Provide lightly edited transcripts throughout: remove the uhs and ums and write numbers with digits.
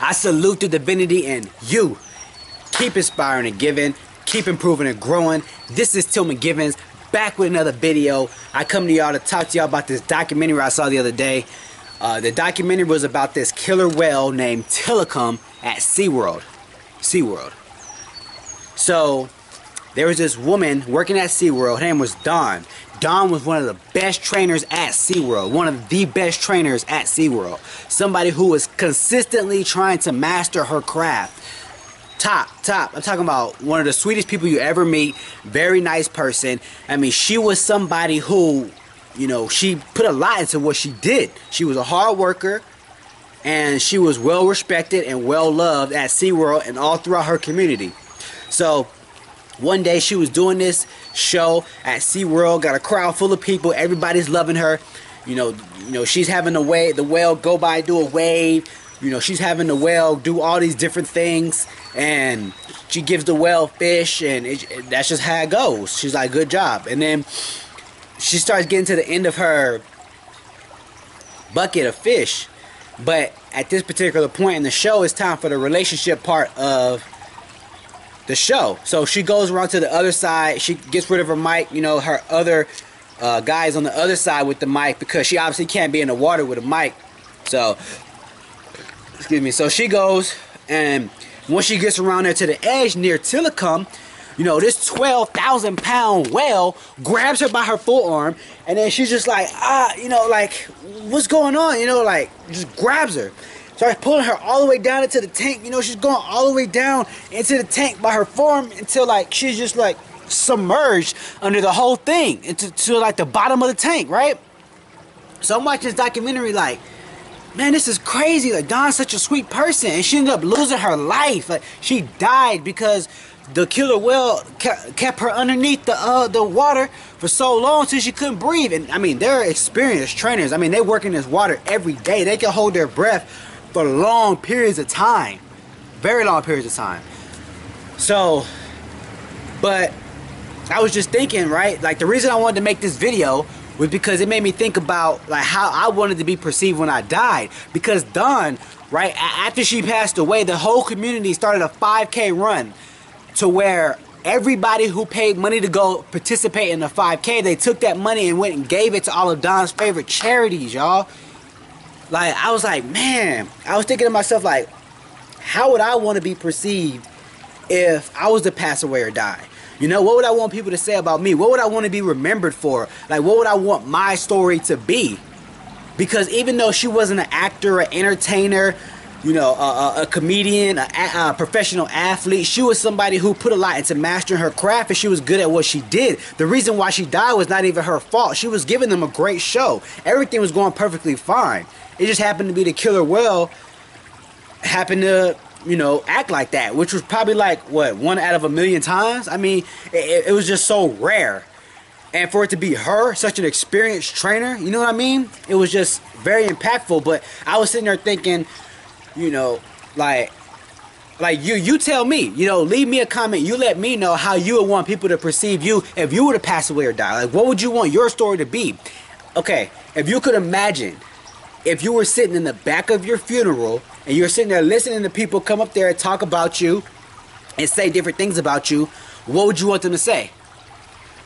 I salute the divinity and you. Keep inspiring and giving. Keep improving and growing. This is Tillman Givens, back with another video. I come to y'all to talk to y'all about this documentary I saw the other day. The documentary was about this killer whale named Tilikum at SeaWorld. So, there was this woman working at SeaWorld. Her name was Dawn. Dawn was one of the best trainers at SeaWorld. One of the best trainers at SeaWorld. Somebody who was consistently trying to master her craft. Top. I'm talking about one of the sweetest people you ever meet. Very nice person. I mean, she was somebody who, you know, she put a lot into what she did. She was a hard worker. And she was well respected and well loved at SeaWorld and all throughout her community. So, one day she was doing this show at SeaWorld, got a crowd full of people, everybody's loving her. You know, she's having the whale go by, do a wave. You know, she's having the whale do all these different things, and she gives the whale fish, and that's just how it goes. She's like, good job. And then she starts getting to the end of her bucket of fish. But at this particular point in the show, it's time for the relationship part of the show. So she goes around to the other side. She gets rid of her mic. You know, her other guys on the other side with the mic, because she obviously can't be in the water with a mic. So, excuse me. So she goes, and once she gets around there to the edge near Tilikum, you know, this 12,000-pound whale grabs her by her forearm, and then she's just like, you know, like, what's going on? You know, like, just grabs her. Starts pulling her all the way down into the tank. You know, she's going all the way down into the tank by her forearm until, like, she's just, like, submerged under the whole thing to like, the bottom of the tank, right? So I'm watching this documentary like, man, this is crazy. Like, Dawn's such a sweet person, and she ended up losing her life. Like, she died because the killer whale kept her underneath the water for so long until she couldn't breathe. And I mean, they're experienced trainers. I mean, they work in this water every day. They can hold their breath for long periods of time, very long periods of time. So, but I was just thinking, right? Like, the reason I wanted to make this video was because it made me think about, like, how I wanted to be perceived when I died. Because Dawn, right, after she passed away, the whole community started a 5K run to where everybody who paid money to go participate in the 5K, they took that money and went and gave it to all of Dawn's favorite charities, y'all. Like, I was like, man, I was thinking to myself, like, how would I want to be perceived if I was to pass away or die? You know, what would I want people to say about me? What would I want to be remembered for? Like, what would I want my story to be? Because even though she wasn't an actor, an entertainer, you know, a comedian, a professional athlete, she was somebody who put a lot into mastering her craft, and she was good at what she did. The reason why she died was not even her fault. She was giving them a great show. Everything was going perfectly fine. It just happened to be the killer whale happened to, you know, act like that, which was probably like, what, 1 out of a million times? I mean, it was just so rare. And for it to be her, such an experienced trainer, you know what I mean? It was just very impactful. But I was sitting there thinking, you know, like you tell me, you know, leave me a comment. You let me know how you would want people to perceive you if you were to pass away or die. Like, what would you want your story to be? Okay, if you could imagine, if you were sitting in the back of your funeral and you're sitting there listening to people come up there and talk about you and say different things about you, what would you want them to say?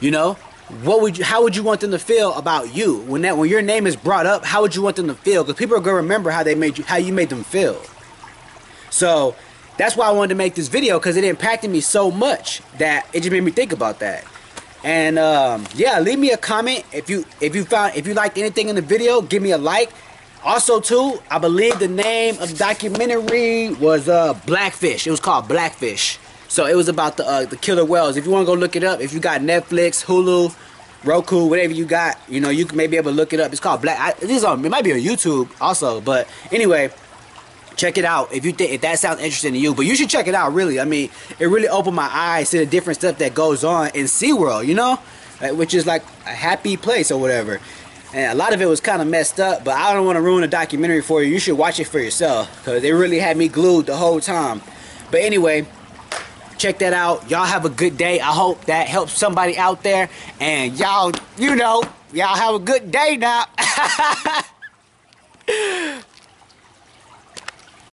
You know, how would you want them to feel about you when your name is brought up? How would you want them to feel? Because people are gonna remember how you made them feel. So that's why I wanted to make this video, because it impacted me so much that it just made me think about that. And yeah, leave me a comment if you liked anything in the video. Give me a like. Also, too, I believe the name of the documentary was Blackfish. It was called Blackfish. So it was about the killer whales. If you want to go look it up, if you got Netflix, Hulu, Roku, whatever you got, you know, you may be able to look it up. It's called Black. It might be on YouTube also. But anyway, check it out if that sounds interesting to you. But you should check it out, really. I mean, it really opened my eyes to the different stuff that goes on in SeaWorld, you know, which is like a happy place or whatever. And a lot of it was kind of messed up, but I don't want to ruin the documentary for you. You should watch it for yourself, because it really had me glued the whole time. But anyway, check that out. Y'all have a good day. I hope that helps somebody out there. And y'all, you know, y'all have a good day now.